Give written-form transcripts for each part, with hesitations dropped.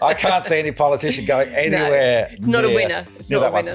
I can't see any politician going anywhere. No, it's not a winner. It's not a winner.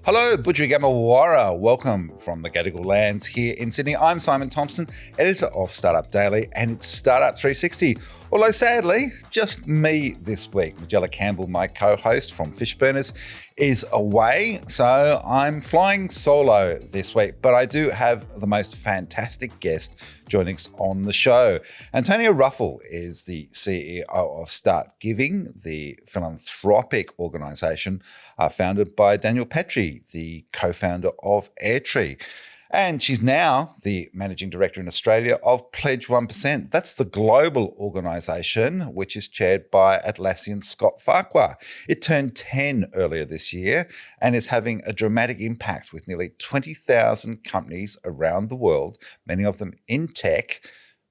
Hello, Budjurigamawara. Welcome from the Gadigal lands here in Sydney. I'm Simon Thomsen, editor of Startup Daily, and it's Startup 360. Although sadly, just me this week. Magella Campbell, my co-host from Fishburners, is away, so I'm flying solo this week. But I do have the most fantastic guest joining us on the show. Antonia Ruffell is the CEO of StartGiving, the philanthropic organisation founded by Daniel Petre, the co-founder of Airtree. And she's now the managing director in Australia of Pledge 1%. That's the global organisation, which is chaired by Atlassian Scott Farquhar. It turned 10 earlier this year and is having a dramatic impact with nearly 20,000 companies around the world, many of them in tech,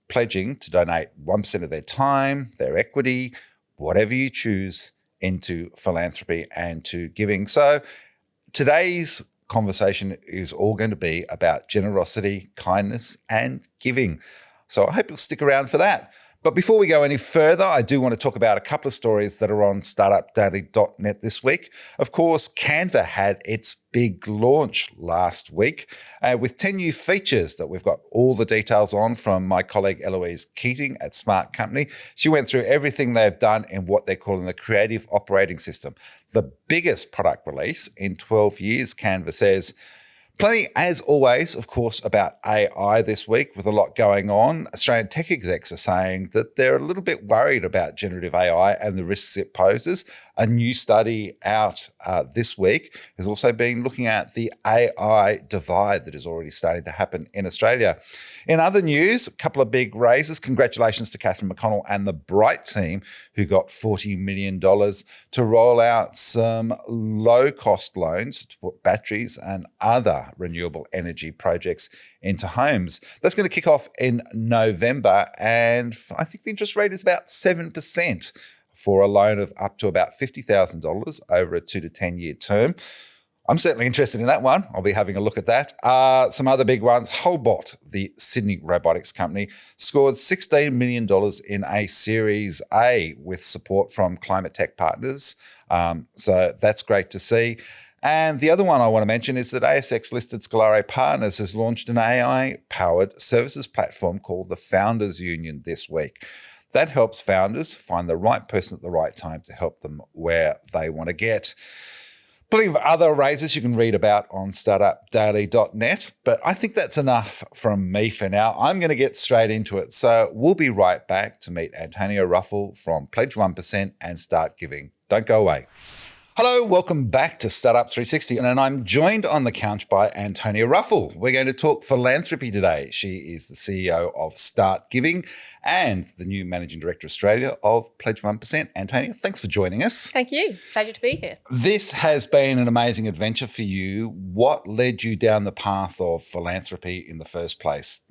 pledging to donate 1% of their time, their equity, whatever you choose, into philanthropy and to giving. So today's conversation is all going to be about generosity, kindness, and giving. So I hope you'll stick around for that. But before we go any further, I do want to talk about a couple of stories that are on startupdaily.net this week. Of course, Canva had its big launch last week with 10 new features that we've got all the details on from my colleague Eloise Keating at Smart Company. She went through everything they've done in what they're calling the creative operating system, the biggest product release in 12 years, Canva says. Plenty, as always, of course, about AI this week with a lot going on. Australian tech execs are saying that they're a little bit worried about generative AI and the risks it poses. A new study out this week has also been looking at the AI divide that is already starting to happen in Australia. In other news, a couple of big raises. Congratulations to Catherine McConnell and the Bright team, who got $40 million to roll out some low-cost loans to put batteries and other renewable energy projects into homes. That's going to kick off in November, and I think the interest rate is about 7% for a loan of up to about $50,000 over a 2 to 10 year term. I'm certainly interested in that one. I'll be having a look at that. Some other big ones. Holbot, the Sydney robotics company, scored $16 million in a Series A with support from climate tech partners. So that's great to see. And the other one I want to mention is that ASX-listed Scalare Partners has launched an AI-powered services platform called the Founders Union this week. That helps founders find the right person at the right time to help them where they want to get. Plenty of other raises you can read about on startupdaily.net, but I think that's enough from me for now. I'm going to get straight into it. So we'll be right back to meet Antonia Ruffell from Pledge 1% and StartGiving. Don't go away. Hello, welcome back to Startup 360, and I'm joined on the couch by Antonia Ruffell. We're going to talk philanthropy today. She is the CEO of StartGiving and the new Managing Director Australia of Pledge 1%. Antonia, thanks for joining us. Thank you. It's a pleasure to be here. This has been an amazing adventure for you. What led you down the path of philanthropy in the first place?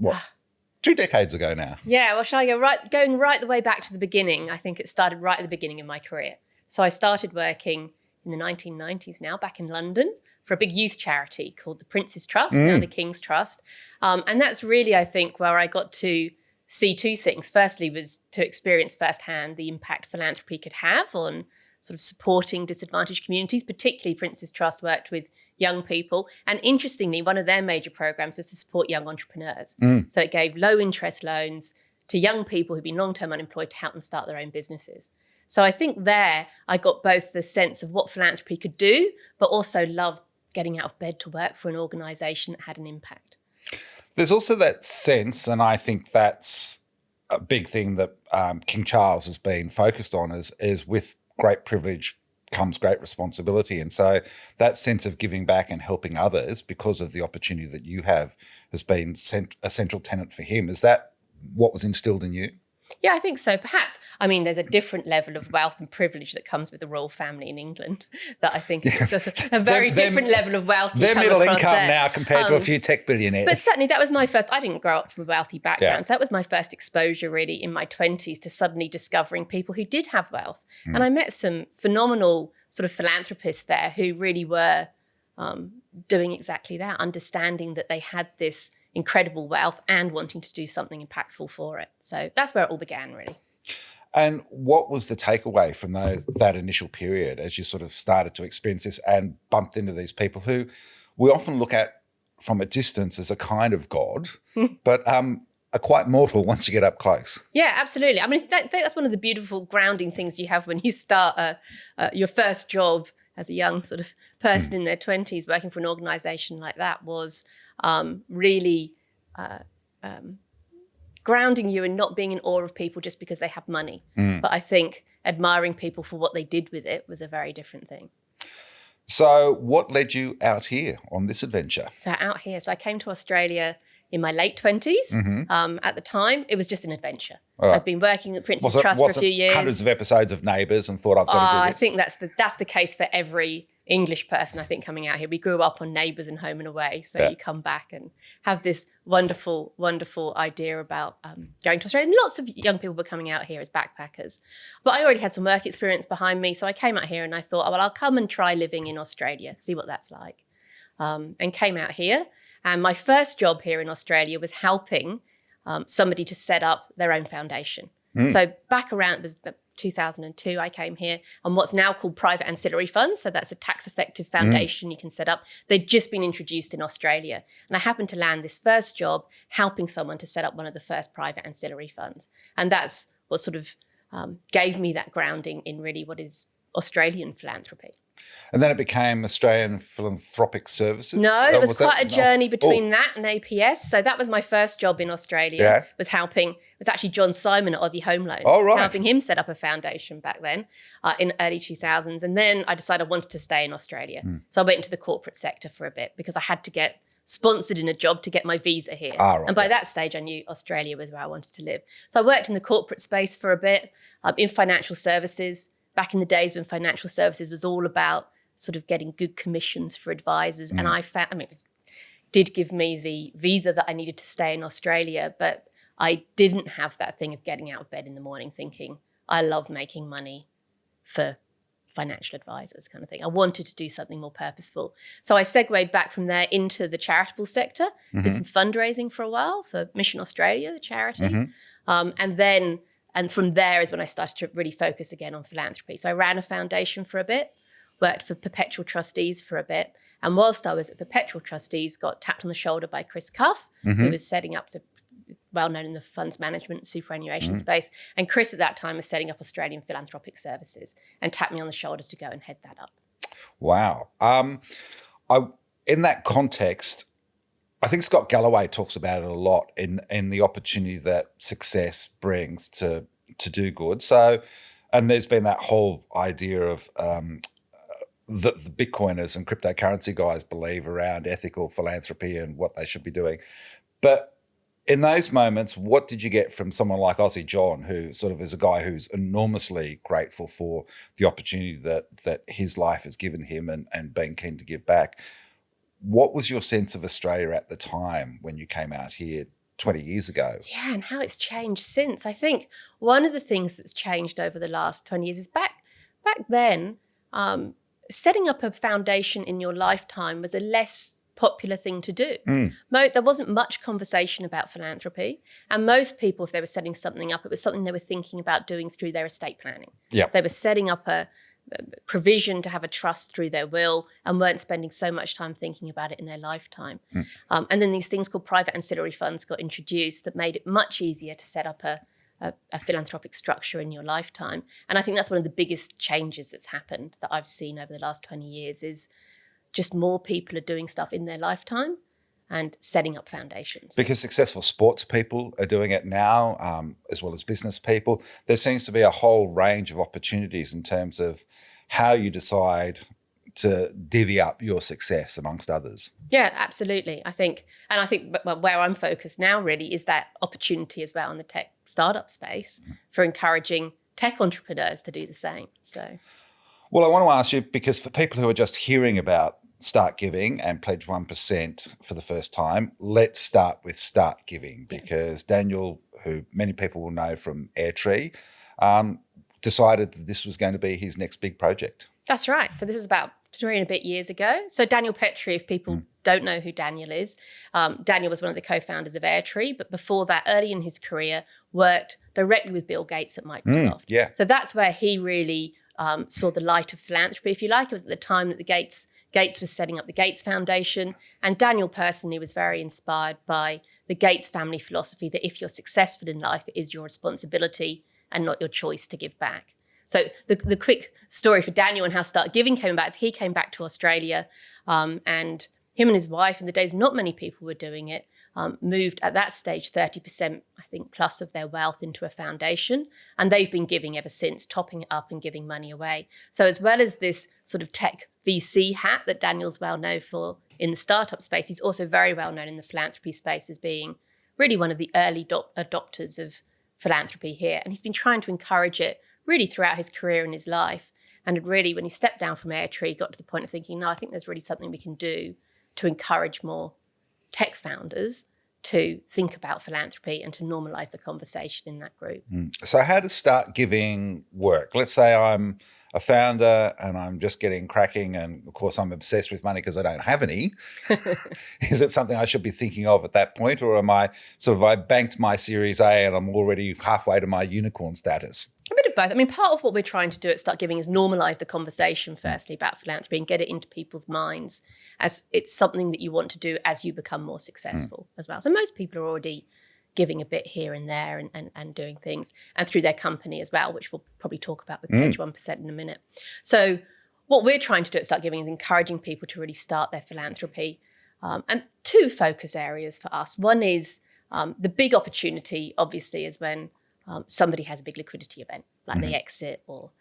2 decades ago now. Yeah, well, shall I go going right the way back to the beginning? I think it started right at the beginning of my career. So I started working in the 1990s now, back in London, for a big youth charity called the Prince's Trust, now the King's Trust. And that's really, I think, where I got to see two things. Firstly was to experience firsthand the impact philanthropy could have on sort of supporting disadvantaged communities, particularly Prince's Trust worked with young people. And interestingly, one of their major programs was to support young entrepreneurs. So it gave low interest loans to young people who've been long-term unemployed to help them start their own businesses. So I think there I got both the sense of what philanthropy could do, but also loved getting out of bed to work for an organisation that had an impact. There's also that sense, and I think that's a big thing that King Charles has been focused on, is with great privilege comes great responsibility. And so that sense of giving back and helping others because of the opportunity that you have has been a central tenet for him. Is that what was instilled in you? Yeah, I think so. Perhaps, I mean, there's a different level of wealth and privilege that comes with the royal family in England that I think is a very different level of wealth. They're middle income now compared to a few tech billionaires. But certainly that was my first, I didn't grow up from a wealthy background. So that was my first exposure really in my 20s to suddenly discovering people who did have wealth. And I met some phenomenal sort of philanthropists there who really were doing exactly that, understanding that they had this incredible wealth and wanting to do something impactful for it. So that's where it all began, really. And what was the takeaway from that initial period as you sort of started to experience this and bumped into these people who we often look at from a distance as a kind of god, but are quite mortal once you get up close? Yeah, absolutely. I mean, that's one of the beautiful grounding things you have when you start your first job as a young sort of person in their 20s, working for an organisation like that was really grounding you and not being in awe of people just because they have money. But I think admiring people for what they did with it was a very different thing. So what led you out here on this adventure? So I came to Australia in my late 20s. At the time, it was just an adventure. Right. I'd been working at the Prince's Trust for a few years. Hundreds of episodes of Neighbours and thought I've got to do this? I think that's the case for every English person, I think, coming out here. We grew up on Neighbours and Home and Away. So you come back and have this wonderful, wonderful idea about going to Australia. And lots of young people were coming out here as backpackers. But I already had some work experience behind me. So I came out here and I thought, I'll come and try living in Australia, see what that's like. And came out here. And my first job here in Australia was helping somebody to set up their own foundation. So back around, it was 2002, I came here on what's now called private ancillary funds. So that's a tax-effective foundation you can set up. They'd just been introduced in Australia. And I happened to land this first job helping someone to set up one of the first private ancillary funds. And that's what sort of gave me that grounding in really what is Australian philanthropy. And then it became Australian Philanthropic Services? No, it was quite a journey between that and APS. So that was my first job in Australia, was actually John Simon at Aussie Home Loans, helping him set up a foundation back then in early 2000s. And then I decided I wanted to stay in Australia. So I went into the corporate sector for a bit because I had to get sponsored in a job to get my visa here. And by that stage, I knew Australia was where I wanted to live. So I worked in the corporate space for a bit, in financial services. Back in the days when financial services was all about sort of getting good commissions for advisors. And I found, it did give me the visa that I needed to stay in Australia, but I didn't have that thing of getting out of bed in the morning thinking, I love making money for financial advisors kind of thing. I wanted to do something more purposeful. So I segued back from there into the charitable sector, did some fundraising for a while for Mission Australia, the charity. And from there is when I started to really focus again on philanthropy. So I ran a foundation for a bit, worked for Perpetual Trustees for a bit. And whilst I was at Perpetual Trustees, got tapped on the shoulder by Chris Cuff, who was setting up, well known in the funds management and superannuation space. And Chris at that time was setting up Australian Philanthropic Services and tapped me on the shoulder to go and head that up. Wow. In that context, I think Scott Galloway talks about it a lot in the opportunity that success brings to do good. So, and there's been that whole idea of the Bitcoiners and cryptocurrency guys believe around ethical philanthropy and what they should be doing. But in those moments, what did you get from someone like Aussie John, who sort of is a guy who's enormously grateful for the opportunity that his life has given him and being keen to give back? What was your sense of Australia at the time when you came out here 20 years ago? Yeah, and how it's changed since. I think one of the things that's changed over the last 20 years is back then, setting up a foundation in your lifetime was a less popular thing to do. There wasn't much conversation about philanthropy. And most people, if they were setting something up, it was something they were thinking about doing through their estate planning. Yep. They were setting up a provision to have a trust through their will and weren't spending so much time thinking about it in their lifetime. And then these things called private ancillary funds got introduced that made it much easier to set up a philanthropic structure in your lifetime. And I think that's one of the biggest changes that's happened that I've seen over the last 20 years is just more people are doing stuff in their lifetime and setting up foundations. Because successful sports people are doing it now, as well as business people. There seems to be a whole range of opportunities in terms of how you decide to divvy up your success amongst others. Yeah, absolutely. I think where I'm focused now really is that opportunity as well in the tech startup space for encouraging tech entrepreneurs to do the same. So, well, I want to ask you, because for people who are just hearing about StartGiving and Pledge 1% for the first time, let's start with StartGiving, because Daniel, who many people will know from Airtree, decided that this was going to be his next big project. That's right. So this was about 3 and a bit years ago. So Daniel Petre, if people don't know who Daniel is, Daniel was one of the co-founders of Airtree, but before that, early in his career, worked directly with Bill Gates at Microsoft. Yeah. So that's where he really saw the light of philanthropy, if you like. It was at the time that the Gates was setting up the Gates Foundation. And Daniel personally was very inspired by the Gates family philosophy that if you're successful in life, it is your responsibility and not your choice to give back. So the quick story for Daniel and how StartGiving came about is he came back to Australia, and him and his wife, in the days not many people were doing it, moved at that stage 30%, I think, plus of their wealth into a foundation. And they've been giving ever since, topping it up and giving money away. So as well as this sort of tech VC hat that Daniel's well known for in the startup space, he's also very well known in the philanthropy space as being really one of the early adopters of philanthropy here. And he's been trying to encourage it really throughout his career and his life. And really, when he stepped down from Airtree, got to the point of thinking, no, I think there's really something we can do to encourage more tech founders to think about philanthropy and to normalize the conversation in that group. So how does StartGiving work? Let's say I'm a founder and I'm just getting cracking, and of course I'm obsessed with money because I don't have any. Is it something I should be thinking of at that point, or am I I banked my Series A and I'm already halfway to my unicorn status? A bit of both. I mean, part of what we're trying to do at StartGiving is normalise the conversation, firstly, about philanthropy and get it into people's minds as it's something that you want to do as you become more successful as well. So most people are already giving a bit here and there and doing things, and through their company as well, which we'll probably talk about with Page 1% in a minute. So what we're trying to do at StartGiving is encouraging people to really start their philanthropy. And two focus areas for us. One is the big opportunity, obviously, is when somebody has a big liquidity event, like the exit or,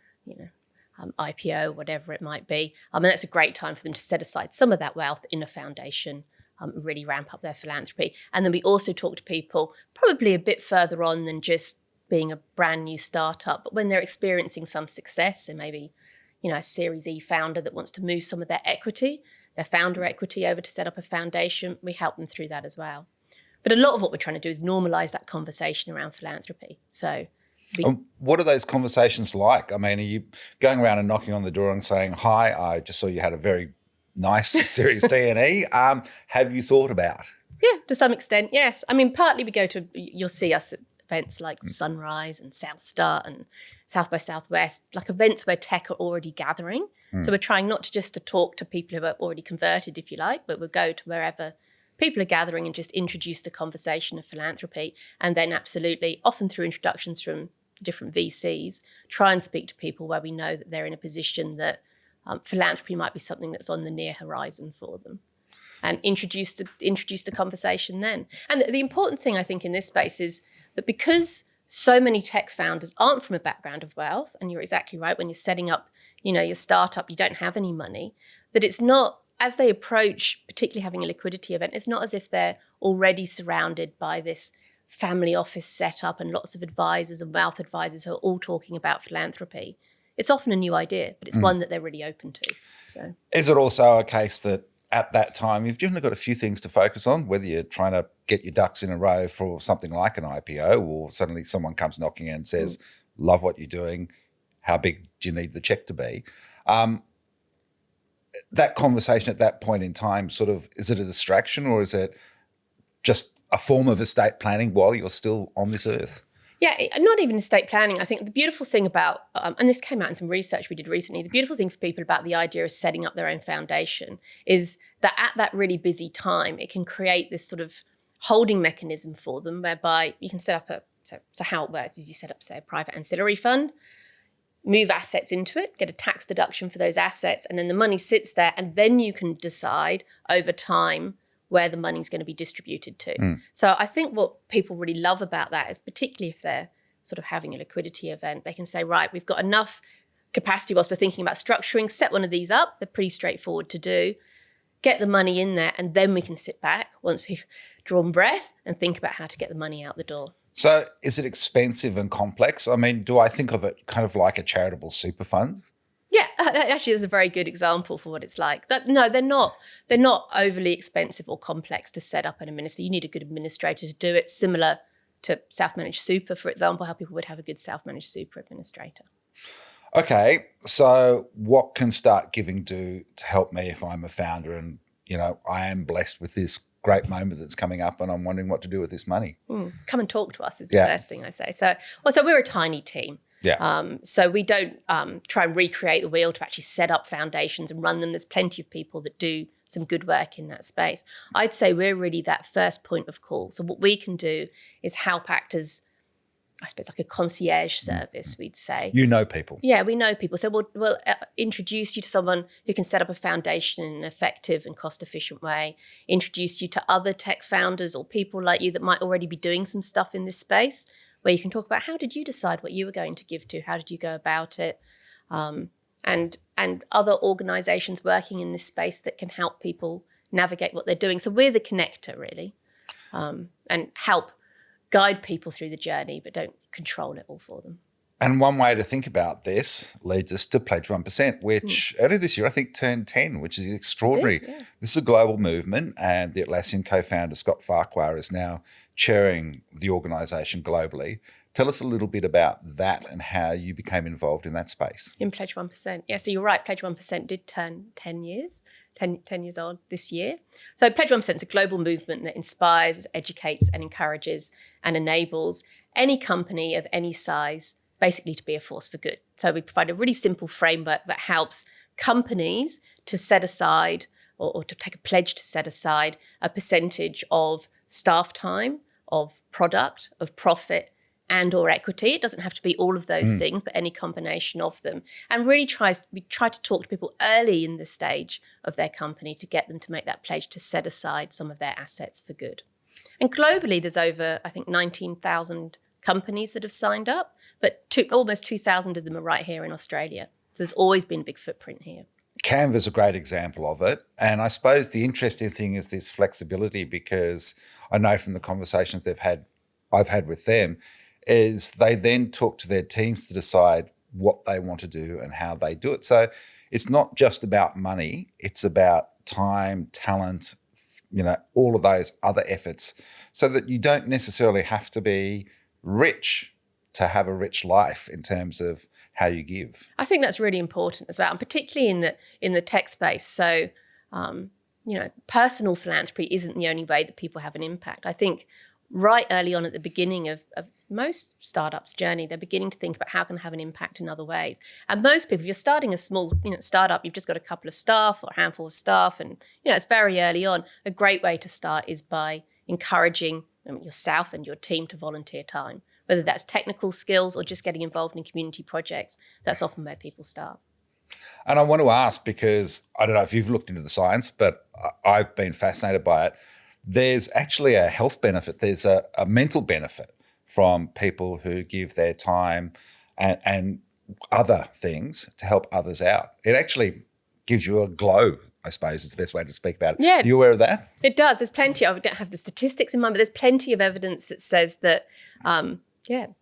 IPO, whatever it might be. And that's a great time for them to set aside some of that wealth in a foundation, really ramp up their philanthropy. And then we also talk to people probably a bit further on than just being a brand new startup, but when they're experiencing some success, and maybe, a Series E founder that wants to move some of their equity, their founder equity over to set up a foundation, we help them through that as well. But a lot of what we're trying to do is normalise that conversation around philanthropy. So, what are those conversations like? I mean, are you going around and knocking on the door and saying, "Hi, I just saw you had a very nice Series D and E. Have you thought about?" Yeah, to some extent, yes. I mean, partly you'll see us at events like Sunrise and South Start and South by Southwest, like events where tech are already gathering. So we're trying not just to talk to people who are already converted, if you like, but we'll go to wherever people are gathering and just introduce the conversation of philanthropy. And then absolutely, often through introductions from different VCs, try and speak to people where we know that they're in a position that philanthropy might be something that's on the near horizon for them, and introduce the conversation then. And the important thing, I think, in this space is that because so many tech founders aren't from a background of wealth, and you're exactly right, when you're setting up, your startup, you don't have any money, that it's not, as they approach, particularly having a liquidity event, it's not as if they're already surrounded by this family office setup and lots of advisors and wealth advisors who are all talking about philanthropy. It's often a new idea, but it's one that they're really open to. So, is it also a case that at that time you've generally got a few things to focus on, whether you're trying to get your ducks in a row for something like an IPO, or suddenly someone comes knocking in and says, "Love what you're doing. How big do you need the check to be?" That conversation at that point in time, is it a distraction, or is it just a form of estate planning while you're still on this earth? Yeah, not even estate planning. I think the beautiful thing about, and this came out in some research we did recently, the beautiful thing for people about the idea of setting up their own foundation is that at that really busy time, it can create this sort of holding mechanism for them whereby you can set up so how it works is you set up, say, a private ancillary fund, move assets into it, get a tax deduction for those assets, and then the money sits there, and then you can decide over time where the money's going to be distributed to. So I think what people really love about that is, particularly if they're sort of having a liquidity event, they can say, right, we've got enough capacity whilst we're thinking about structuring, set one of these up. They're pretty straightforward to do. Get the money in there, and then we can sit back once we've drawn breath and think about how to get the money out the door. So is it expensive and complex? I mean, do I think of it kind of like a charitable super fund? Yeah, actually, there's a very good example for what it's like. No, they're not overly expensive or complex to set up and administer. You need a good administrator to do it, similar to self-managed super, for example, how people would have a good self-managed super administrator. Okay, so what can StartGiving do to help me if I'm a founder and Mm. I am blessed with this great moment that's coming up and I'm wondering what to do with this money. Come and talk to us is the first thing I say. So we're a tiny team. Yeah. So we don't try and recreate the wheel to actually set up foundations and run them. There's plenty of people that do some good work in that space. I'd say we're really that first point of call. So what we can do is help act as, I suppose, like a concierge service, we'd say. You know people. Yeah, we know people. So we'll introduce you to someone who can set up a foundation in an effective and cost-efficient way, introduce you to other tech founders or people like you that might already be doing some stuff in this space, where you can talk about how did you decide what you were going to give to, how did you go about it, and other organizations working in this space that can help people navigate what they're doing. So we're the connector, really, and help guide people through the journey, but don't control it all for them. And one way to think about this leads us to Pledge 1%, which earlier this year I think turned 10, which is extraordinary. Yeah. This is a global movement, and the Atlassian co-founder Scott Farquhar is now chairing the organisation globally. Tell us a little bit about that and how you became involved in that space. In Pledge 1%. Yeah, so you're right, Pledge 1% did turn 10 years. 10 years old this year. So Pledge 1% is a global movement that inspires, educates and encourages and enables any company of any size basically to be a force for good. So we provide a really simple framework that helps companies to set aside or to take a pledge to set aside a percentage of staff time, of product, of profit, and or equity. It doesn't have to be all of those things, but any combination of them. And really we try to talk to people early in the stage of their company to get them to make that pledge to set aside some of their assets for good. And globally, there's over, I think, 19,000 companies that have signed up, but almost 2,000 of them are right here in Australia. So there's always been a big footprint here. Canva's a great example of it. And I suppose the interesting thing is this flexibility, because I know from the conversations I've had with them, is they then talk to their teams to decide what they want to do and how they do it. So it's not just about money, it's about time, talent, all of those other efforts, so that you don't necessarily have to be rich to have a rich life in terms of how you give. I think that's really important as well, and particularly in the tech space. So, personal philanthropy isn't the only way that people have an impact. I think right early on at the beginning of most startups' journey, they're beginning to think about how can I have an impact in other ways. And most people, if you're starting a small startup, you've just got a couple of staff or a handful of staff, and it's very early on. A great way to start is by encouraging yourself and your team to volunteer time, whether that's technical skills or just getting involved in community projects. That's often where people start. And I want to ask, because I don't know if you've looked into the science, but I've been fascinated by it. There's actually a health benefit. There's a mental benefit from people who give their time and other things to help others out. It actually gives you a glow, I suppose is the best way to speak about it. Yeah. Are you aware of that? It does. There's plenty. I don't have the statistics in mind, but there's plenty of evidence that says that,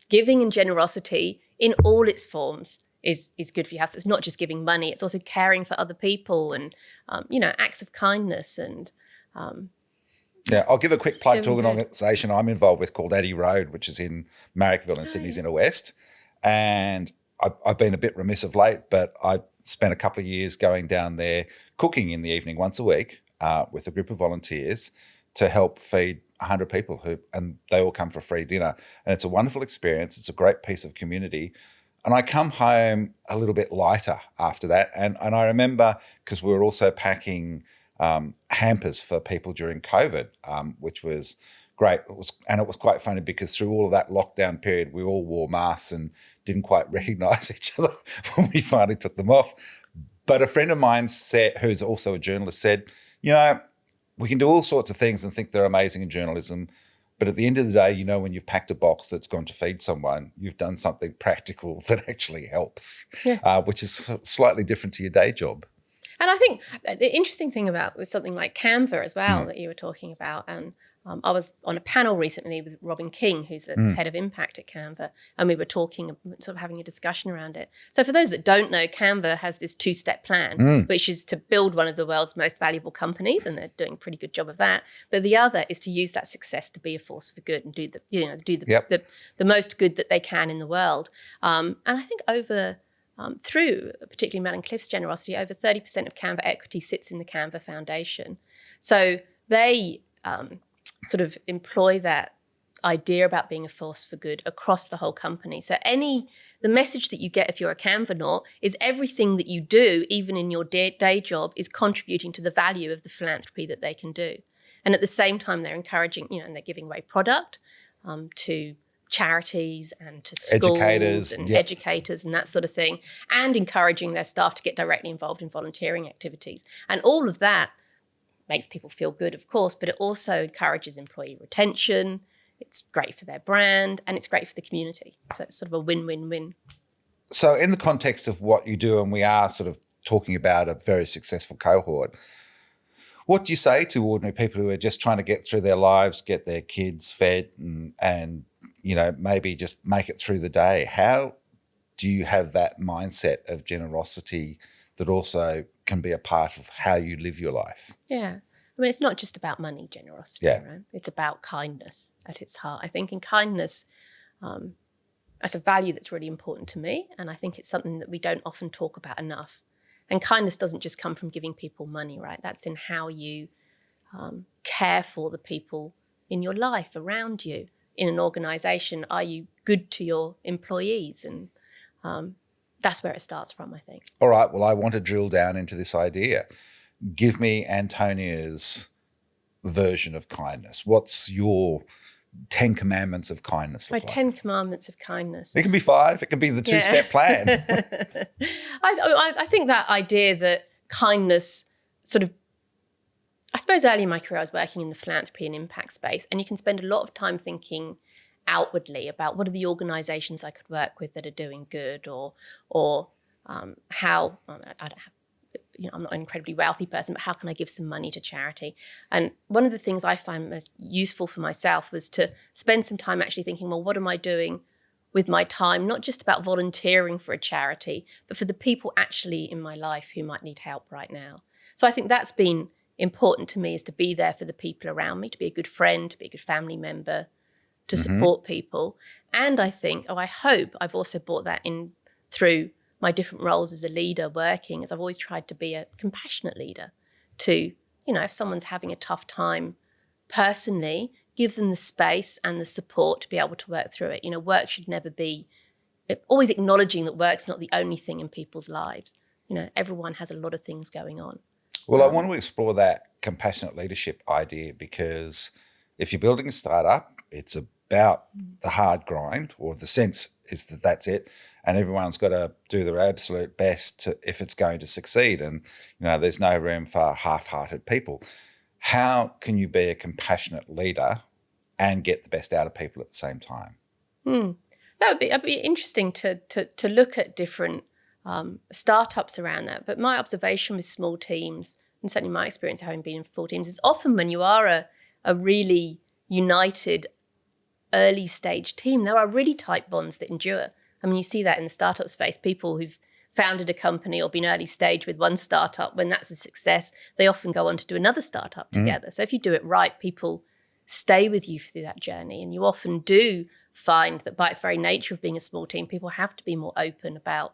giving and generosity in all its forms is good for your house. It's not just giving money. It's also caring for other people and, acts of kindness and... Yeah, I'll give a quick plug to an organisation I'm involved with called Addy Road, which is in Marrickville in Sydney's inner west. And I've been a bit remiss of late, but I've spent a couple of years going down there cooking in the evening once a week with a group of volunteers to help feed 100 people and they all come for free dinner. And it's a wonderful experience. It's a great piece of community. And I come home a little bit lighter after that. And I remember, because we were also packing hampers for people during COVID, which was great. It was quite funny because through all of that lockdown period, we all wore masks and didn't quite recognise each other when we finally took them off. But a friend of mine said, who's also a journalist, said, we can do all sorts of things and think they're amazing in journalism, but at the end of the day, when you've packed a box that's going to feed someone, you've done something practical that actually helps, which is slightly different to your day job. And I think the interesting thing about something like Canva as well that you were talking about, and I was on a panel recently with Robin King, who's the head of impact at Canva, and we were talking, sort of having a discussion around it. So for those that don't know, Canva has this 2-step plan, which is to build one of the world's most valuable companies, and they're doing a pretty good job of that. But the other is to use that success to be a force for good and do the most good that they can in the world. And I think through particularly Mel and Cliff's generosity, over 30% of Canva equity sits in the Canva Foundation. So they sort of employ that idea about being a force for good across the whole company. So the message that you get if you're a Canvanaut is everything that you do, even in your day job, is contributing to the value of the philanthropy that they can do. And at the same time, they're encouraging, and they're giving away product to charities and to schools and educators and that sort of thing, and encouraging their staff to get directly involved in volunteering activities. And all of that makes people feel good, of course, but it also encourages employee retention. It's great for their brand and it's great for the community. So it's sort of a win-win-win. So in the context of what you do, and we are sort of talking about a very successful cohort, what do you say to ordinary people who are just trying to get through their lives, get their kids fed and maybe just make it through the day? How do you have that mindset of generosity that also can be a part of how you live your life? Yeah. I mean, it's not just about money, generosity, right? It's about kindness at its heart. I think in kindness, that's a value that's really important to me. And I think it's something that we don't often talk about enough. And kindness doesn't just come from giving people money, right? That's in how you care for the people in your life around you. In an organization, are you good to your employees? And that's where it starts from, I think. All right. Well, I want to drill down into this idea. Give me Antonia's version of kindness. What's your 10 commandments of kindness look My like? 10 commandments of kindness. It can be 5. It can be the 2-step plan. I think that idea that kindness sort of, I suppose early in my career I was working in the philanthropy and impact space, and you can spend a lot of time thinking outwardly about what are the organizations I could work with that are doing good, or how, I don't have, I'm not an incredibly wealthy person, but how can I give some money to charity? And one of the things I find most useful for myself was to spend some time actually thinking, well, what am I doing with my time? Not just about volunteering for a charity, but for the people actually in my life who might need help right now. So I think that's been important to me, is to be there for the people around me, to be a good friend, to be a good family member, to support people. And I think, I hope I've also brought that in through my different roles as a leader working, as I've always tried to be a compassionate leader to, if someone's having a tough time personally, give them the space and the support to be able to work through it. Work should never be, always acknowledging that work's not the only thing in people's lives. Everyone has a lot of things going on. Well, I want to explore that compassionate leadership idea, because if you're building a startup, it's about the hard grind, or the sense is that that's it. And everyone's got to do their absolute best if it's going to succeed. And, there's no room for half-hearted people. How can you be a compassionate leader and get the best out of people at the same time? That'd be interesting to look at different startups around that. But my observation with small teams, and certainly my experience having been in full teams, is often when you are a really united early stage team, there are really tight bonds that endure. I mean, you see that in the startup space. People who've founded a company or been early stage with one startup, when that's a success, they often go on to do another startup together. So if you do it right, people stay with you through that journey. And you often do find that by its very nature of being a small team, people have to be more open about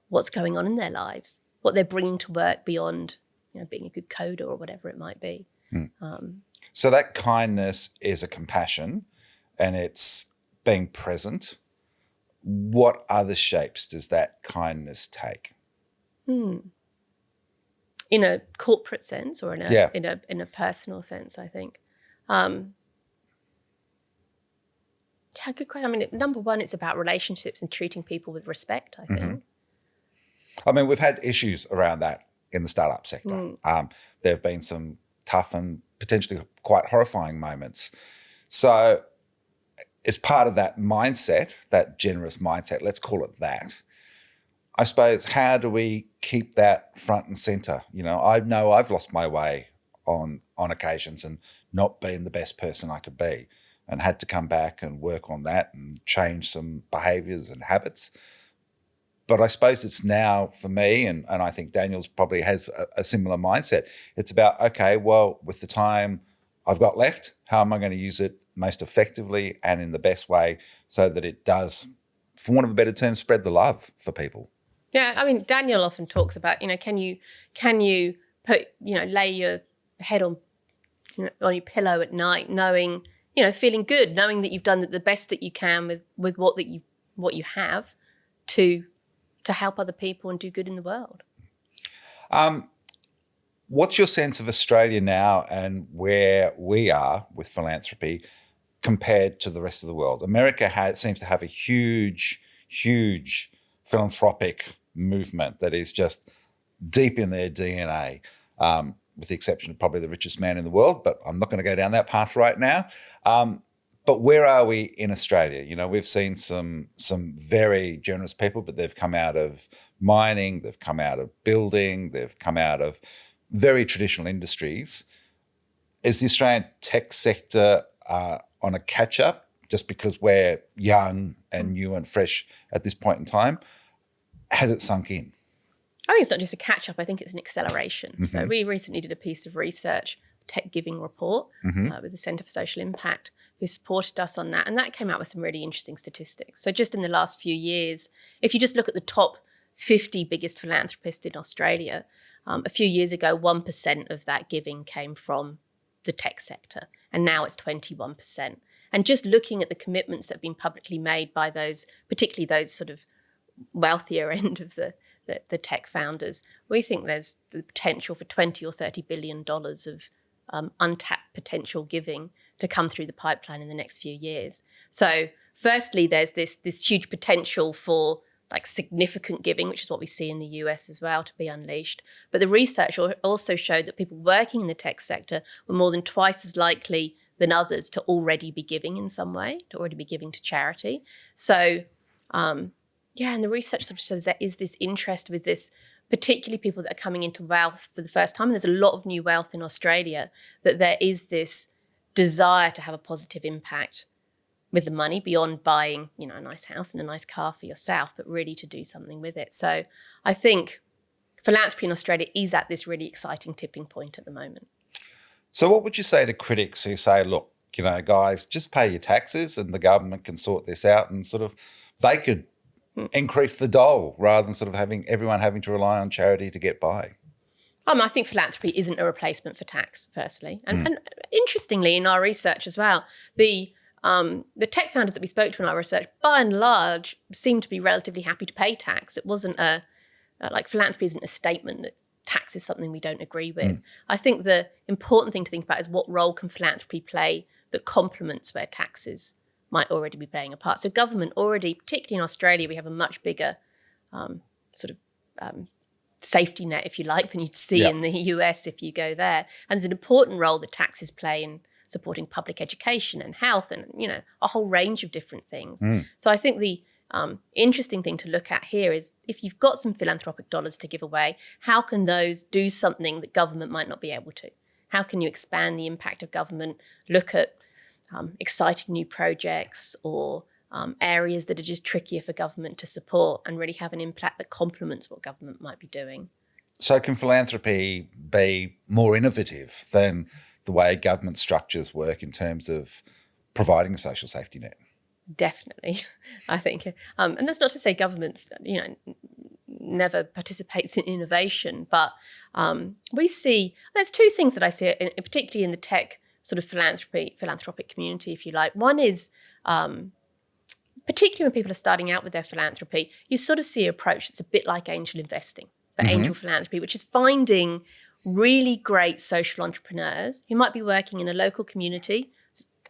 what's going on in their lives, what they're bringing to work beyond, being a good coder or whatever it might be. So that kindness is a compassion, and it's being present. What other shapes does that kindness take? In a corporate sense, or in a personal sense, I think. Good question. I mean, number one, it's about relationships and treating people with respect, I think. I mean, we've had issues around that in the startup sector. There have been some tough and potentially quite horrifying moments. So as part of that mindset, that generous mindset, let's call it that, I suppose, how do we keep that front and centre? I know I've lost my way on occasions and not been the best person I could be, and had to come back and work on that and change some behaviours and habits. But I suppose it's now for me, and I think Daniel's probably has a similar mindset. It's about, okay, well, with the time I've got left, how am I going to use it most effectively and in the best way so that it does, for want of a better term, spread the love for people? Yeah, I mean, Daniel often talks about, can you put, lay your head on on your pillow at night, knowing, feeling good, knowing that you've done the best that you can with what you have to help other people and do good in the world. What's your sense of Australia now and where we are with philanthropy compared to the rest of the world? America seems to have a huge, huge philanthropic movement that is just deep in their DNA, with the exception of probably the richest man in the world, but I'm not going to go down that path right now. But where are we in Australia? We've seen some very generous people, but they've come out of mining, they've come out of building, they've come out of very traditional industries. Is the Australian tech sector on a catch-up just because we're young and new and fresh at this point in time? Has it sunk in? I think it's not just a catch-up. I think it's an acceleration. Mm-hmm. So we recently did a piece of research, Tech Giving Report, with the Centre for Social Impact, who supported us on that. And that came out with some really interesting statistics. So just in the last few years, if you just look at the top 50 biggest philanthropists in Australia, a few years ago, 1% of that giving came from the tech sector. And now it's 21%. And just looking at the commitments that have been publicly made by those, particularly those sort of wealthier end of the tech founders, we think there's the potential for $20 or $30 billion of untapped potential giving to come through the pipeline in the next few years. So firstly, there's this huge potential for like significant giving, which is what we see in the US as well, to be unleashed. But the research also showed that people working in the tech sector were more than twice as likely than others to already be giving in some way, to already be giving to charity. So, and the research sort of shows there is this interest with this, particularly people that are coming into wealth for the first time. And there's a lot of new wealth in Australia, that there is this desire to have a positive impact with the money beyond buying, a nice house and a nice car for yourself, but really to do something with it. So I think philanthropy in Australia is at this really exciting tipping point at the moment. So what would you say to critics who say, look, guys, just pay your taxes and the government can sort this out, and sort of they could increase the dole rather than sort of everyone having to rely on charity to get by? I think philanthropy isn't a replacement for tax, firstly. And interestingly, in our research as well, the tech founders that we spoke to in our research, by and large, seemed to be relatively happy to pay tax. It wasn't like philanthropy isn't a statement that tax is something we don't agree with. I think the important thing to think about is what role can philanthropy play that complements where taxes might already be playing a part. So government already, particularly in Australia, we have a much bigger safety net, if you like, than you'd see in the US if you go there. And there's an important role that taxes play in supporting public education and health and, a whole range of different things. So I think the interesting thing to look at here is if you've got some philanthropic dollars to give away, how can those do something that government might not be able to? How can you expand the impact of government, look at exciting new projects or areas that are just trickier for government to support and really have an impact that complements what government might be doing? So can philanthropy be more innovative than the way government structures work in terms of providing a social safety net? Definitely, I think. And that's not to say governments, never participates in innovation, but we see, there's two things that I see, particularly in the tech sort of philanthropic community, if you like. One is, particularly when people are starting out with their philanthropy, you sort of see an approach that's a bit like angel investing, but angel philanthropy, which is finding really great social entrepreneurs who might be working in a local community.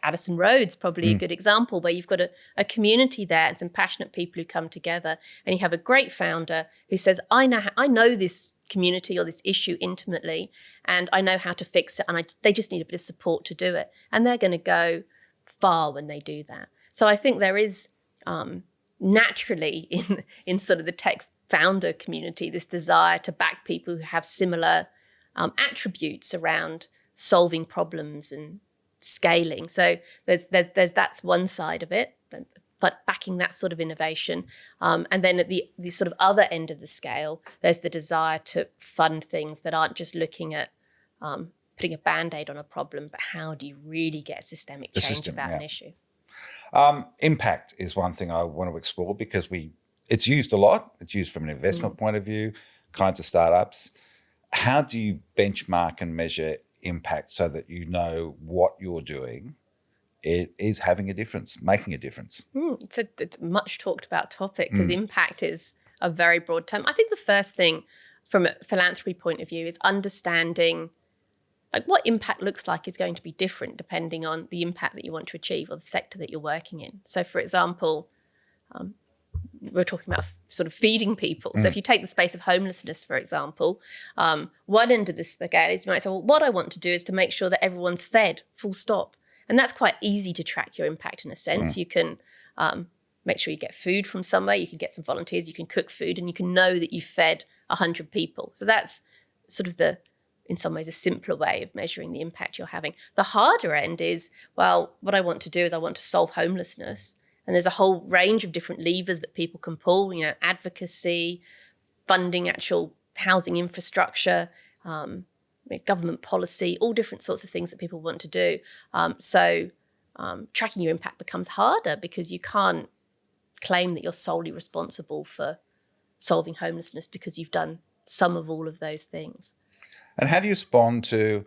Addison Road's probably a good example, where you've got a community there and some passionate people who come together, and you have a great founder who says, I know this community or this issue intimately, and I know how to fix it, and they just need a bit of support to do it. And they're going to go far when they do that. So I think there is naturally in sort of the tech founder community this desire to back people who have similar attributes around solving problems and scaling. So there's that's one side of it, but backing that sort of innovation. And then at the sort of other end of the scale, there's the desire to fund things that aren't just looking at putting a Band-Aid on a problem, but how do you really get systemic change about an issue? Impact is one thing I want to explore because it's used a lot. It's used from an investment point of view, kinds of startups. How do you benchmark and measure impact so that you know what you're doing, it is having a difference, making a difference. It's a much talked about topic because impact is a very broad term. I think the first thing from a philanthropy point of view is understanding like what impact looks like is going to be different depending on the impact that you want to achieve or the sector that you're working in. So for example, we're talking about sort of feeding people. So if you take the space of homelessness, for example, one end of the spaghetti is you might say, well, what I want to do is to make sure that everyone's fed, full stop. And that's quite easy to track your impact in a sense. You can make sure you get food from somewhere, you can get some volunteers, you can cook food, and you can know that you've fed 100 people. So that's sort of in some ways, a simpler way of measuring the impact you're having. The harder end is, well, what I want to do is I want to solve homelessness. And there's a whole range of different levers that people can pull, advocacy, funding actual housing infrastructure, government policy, all different sorts of things that people want to do. So tracking your impact becomes harder because you can't claim that you're solely responsible for solving homelessness because you've done some of all of those things. And how do you respond to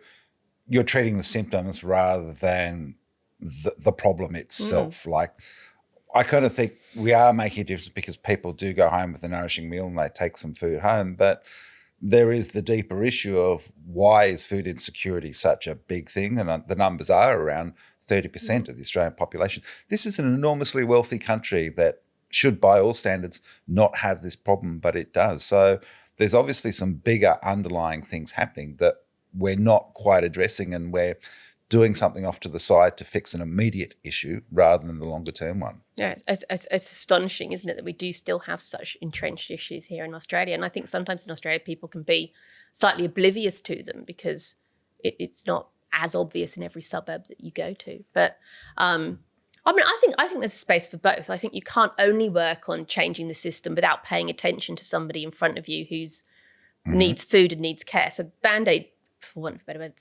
you're treating the symptoms rather than the problem itself? Like, I kind of think we are making a difference because people do go home with a nourishing meal and they take some food home, but there is the deeper issue of why is food insecurity such a big thing? And the numbers are around 30% of the Australian population. This is an enormously wealthy country that should, by all standards, not have this problem, but it does. So there's obviously some bigger underlying things happening that we're not quite addressing, and we're doing something off to the side to fix an immediate issue rather than the longer term one. Yeah, it's astonishing, isn't it, that we do still have such entrenched issues here in Australia. And I think sometimes in Australia people can be slightly oblivious to them because it's not as obvious in every suburb that you go to. But I think there's a space for both. I think you can't only work on changing the system without paying attention to somebody in front of you who's needs food and needs care. So Band-Aid, for want of a better word,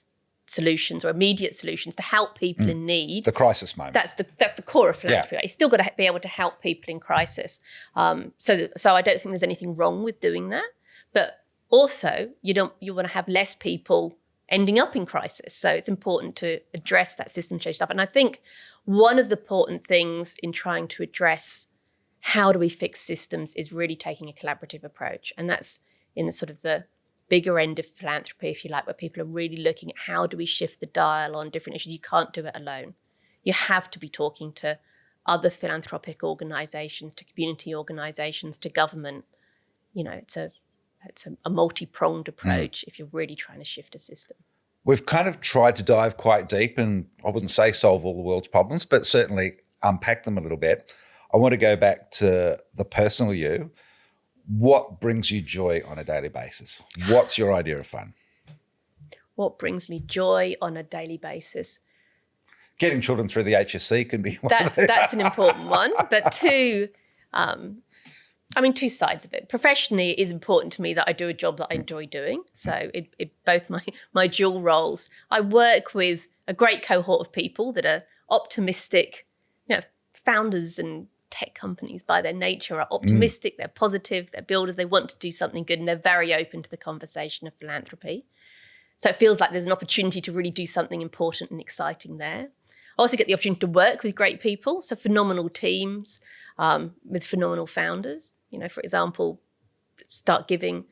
solutions or immediate solutions to help people in need. The crisis moment. That's the core of philanthropy. Yeah. You've still got to be able to help people in crisis. So I don't think there's anything wrong with doing that. But also, you want to have less people ending up in crisis. So it's important to address that system change stuff. And I think one of the important things in trying to address how do we fix systems is really taking a collaborative approach. And that's in the sort of the bigger end of philanthropy, if you like, where people are really looking at how do we shift the dial on different issues. You can't do it alone. You have to be talking to other philanthropic organisations, to community organisations, to government. It's a multi-pronged approach if you're really trying to shift a system. We've kind of tried to dive quite deep and I wouldn't say solve all the world's problems, but certainly unpack them a little bit. I want to go back to the personal you. What brings you joy on a daily basis? What's your idea of fun? What brings me joy on a daily basis? Getting children through the HSC can be one. That's an important one. But two sides of it. Professionally, it is important to me that I do a job that I enjoy doing. So both my dual roles. I work with a great cohort of people that are optimistic, founders and tech companies by their nature are optimistic, they're positive, they're builders, they want to do something good, and they're very open to the conversation of philanthropy. So it feels like there's an opportunity to really do something important and exciting there. I also get the opportunity to work with great people, so phenomenal teams with phenomenal founders. For example, StartGiving,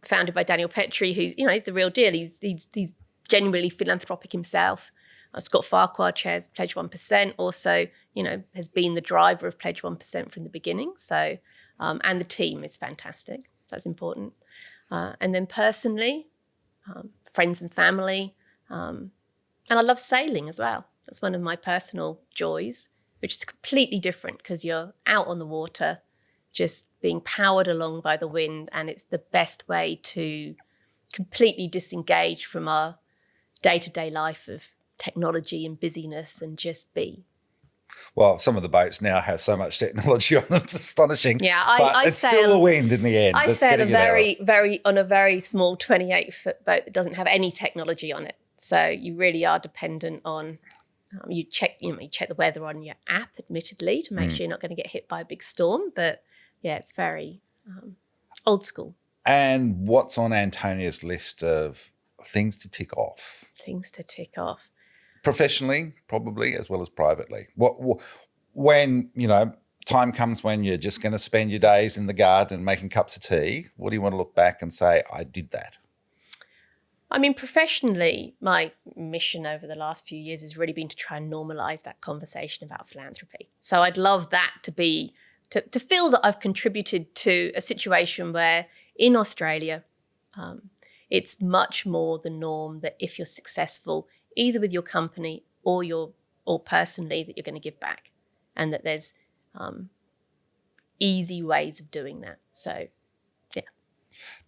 founded by Daniel Petre, who's, he's the real deal. He's genuinely philanthropic himself. Scott Farquhar chairs Pledge 1%, also, has been the driver of Pledge 1% from the beginning. So, and the team is fantastic. That's important. And then personally, friends and family. And I love sailing as well. That's one of my personal joys, which is completely different because you're out on the water, just being powered along by the wind. And it's the best way to completely disengage from our day-to-day life of technology and busyness and just be. Well, some of the boats now have so much technology on them, it's astonishing. Yeah, it's still the wind in the end. I sail on a very small 28-foot boat that doesn't have any technology on it. So you really are dependent on you check the weather on your app, admittedly, to make sure you're not going to get hit by a big storm. But yeah, it's very old school. And what's on Antonia's list of things to tick off? things to tick off. Professionally, probably, as well as privately. When, time comes when you're just going to spend your days in the garden making cups of tea, what do you want to look back and say, I did that? I mean, professionally, my mission over the last few years has really been to try and normalise that conversation about philanthropy. So I'd love that to feel that I've contributed to a situation where in Australia, it's much more the norm that if you're successful, either with your company or personally, that you're going to give back, and that there's easy ways of doing that. So, yeah.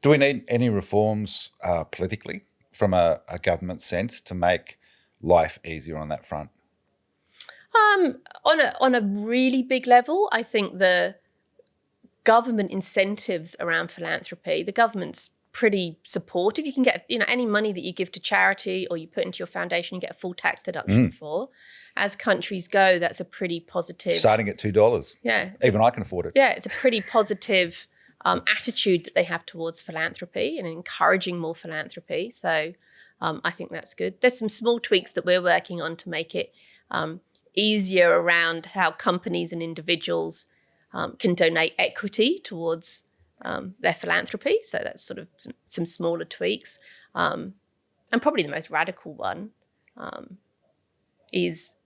Do we need any reforms politically from a government sense to make life easier on that front? On a really big level, I think the government incentives around philanthropy, the government's pretty supportive. You can get, any money that you give to charity or you put into your foundation, you get a full tax deduction for. As countries go, that's a pretty positive. Starting at $2. Yeah. Even I can afford it. Yeah, it's a pretty positive attitude that they have towards philanthropy and encouraging more philanthropy. So I think that's good. There's some small tweaks that we're working on to make it easier around how companies and individuals can donate equity towards their philanthropy. So that's sort of some smaller tweaks. And probably the most radical one is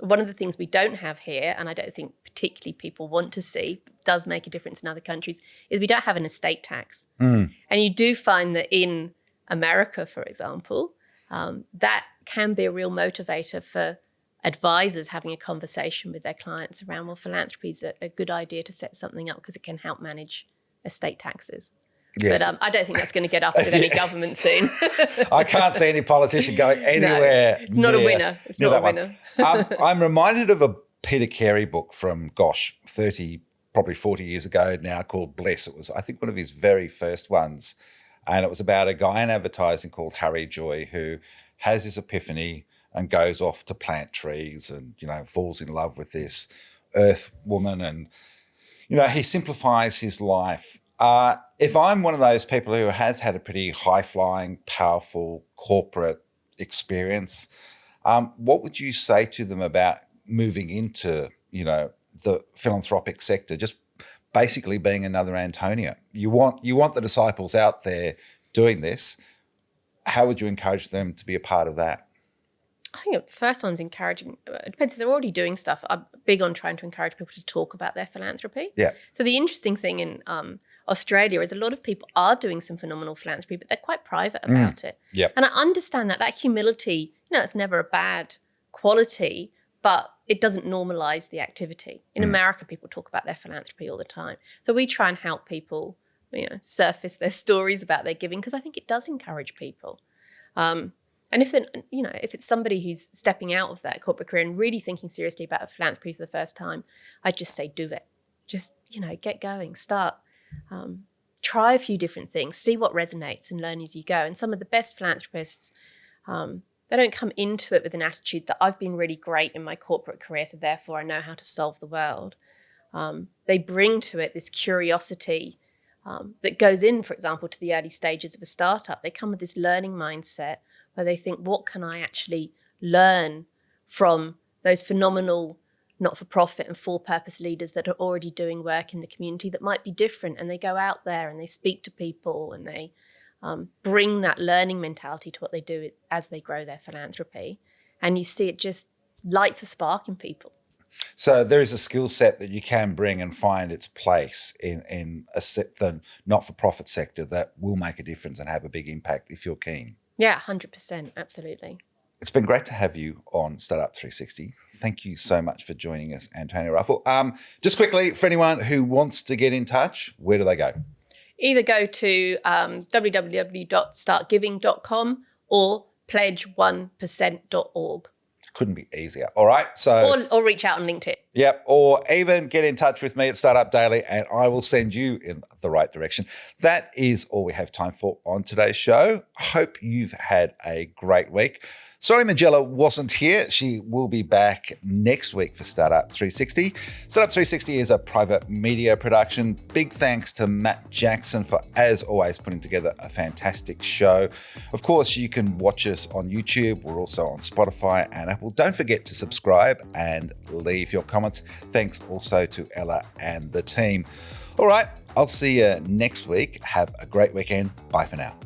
one of the things we don't have here, and I don't think particularly people want to see, but does make a difference in other countries, is we don't have an estate tax. And you do find that in America, for example, that can be a real motivator for advisors having a conversation with their clients around, well, philanthropy is a good idea to set something up because it can help manage estate taxes. Yes. But I don't think that's going to get up with any government soon. I can't see any politician going anywhere. No, it's not a winner. It's not a winner. I'm reminded of a Peter Carey book from, 40 years ago now, called Bless. It was, I think, one of his very first ones. And it was about a guy in advertising called Harry Joy who has this epiphany and goes off to plant trees and, falls in love with this earth woman. And, he simplifies his life. If I'm one of those people who has had a pretty high-flying, powerful corporate experience, what would you say to them about moving into, the philanthropic sector, just basically being another Antonia? You want the disciples out there doing this. How would you encourage them to be a part of that? I think the first one's encouraging. It depends if they're already doing stuff. I'm big on trying to encourage people to talk about their philanthropy. Yeah. So the interesting thing in Australia is a lot of people are doing some phenomenal philanthropy, but they're quite private about it. Yeah. And I understand that humility, it's never a bad quality, but it doesn't normalize the activity. In America, people talk about their philanthropy all the time. So we try and help people, surface their stories about their giving, because I think it does encourage people. And if it's somebody who's stepping out of that corporate career and really thinking seriously about philanthropy for the first time, I'd just say do it. Just, get going, start. Try a few different things, see what resonates and learn as you go. And some of the best philanthropists, they don't come into it with an attitude that I've been really great in my corporate career, so therefore I know how to solve the world. They bring to it this curiosity that goes in, for example, to the early stages of a startup. They come with this learning mindset where they think, what can I actually learn from those phenomenal not-for-profit and for-purpose leaders that are already doing work in the community that might be different? And they go out there and they speak to people and they bring that learning mentality to what they do as they grow their philanthropy. And you see it just lights a spark in people. So there is a skill set that you can bring and find its place in the not-for-profit sector that will make a difference and have a big impact if you're keen. Yeah, 100%. Absolutely. It's been great to have you on Startup 360. Thank you so much for joining us, Antonia Ruffell. Just quickly, for anyone who wants to get in touch, where do they go? Either go to www.startgiving.com or pledge1%.org. Couldn't be easier. All right. So or reach out on LinkedIn. Yep, or even get in touch with me at Startup Daily and I will send you in the right direction. That is all we have time for on today's show. Hope you've had a great week. Sorry Magella wasn't here. She will be back next week for Startup 360. Startup 360 is a private media production. Big thanks to Matt Jackson for, as always, putting together a fantastic show. Of course, you can watch us on YouTube. We're also on Spotify and Apple. Don't forget to subscribe and leave your comments. Thanks also to Ella and the team. All right, I'll see you next week. Have a great weekend. Bye for now.